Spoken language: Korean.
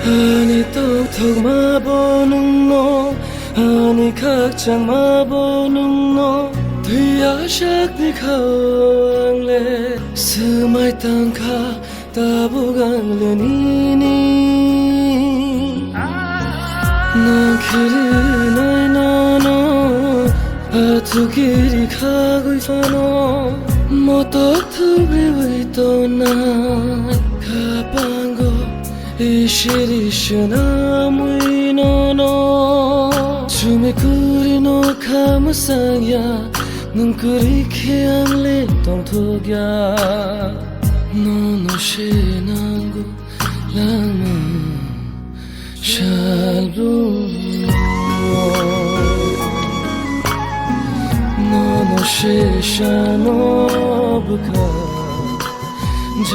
아니 똑똑 마보는 너 아니 각장 마보는 너 뒤아샥 니 가왕래 스마이 땅가 따부강래 니니 난 길이 나이 너너 아투길이 가고 있어너 모떡 비위 떠나 가방고 이시리시나 무이노노 춤이 꾸리 너 가무상야 눈꾸리 키앙리 똥톡야 너너 신앙고 라면 샬루 너너 시샤노 부카 자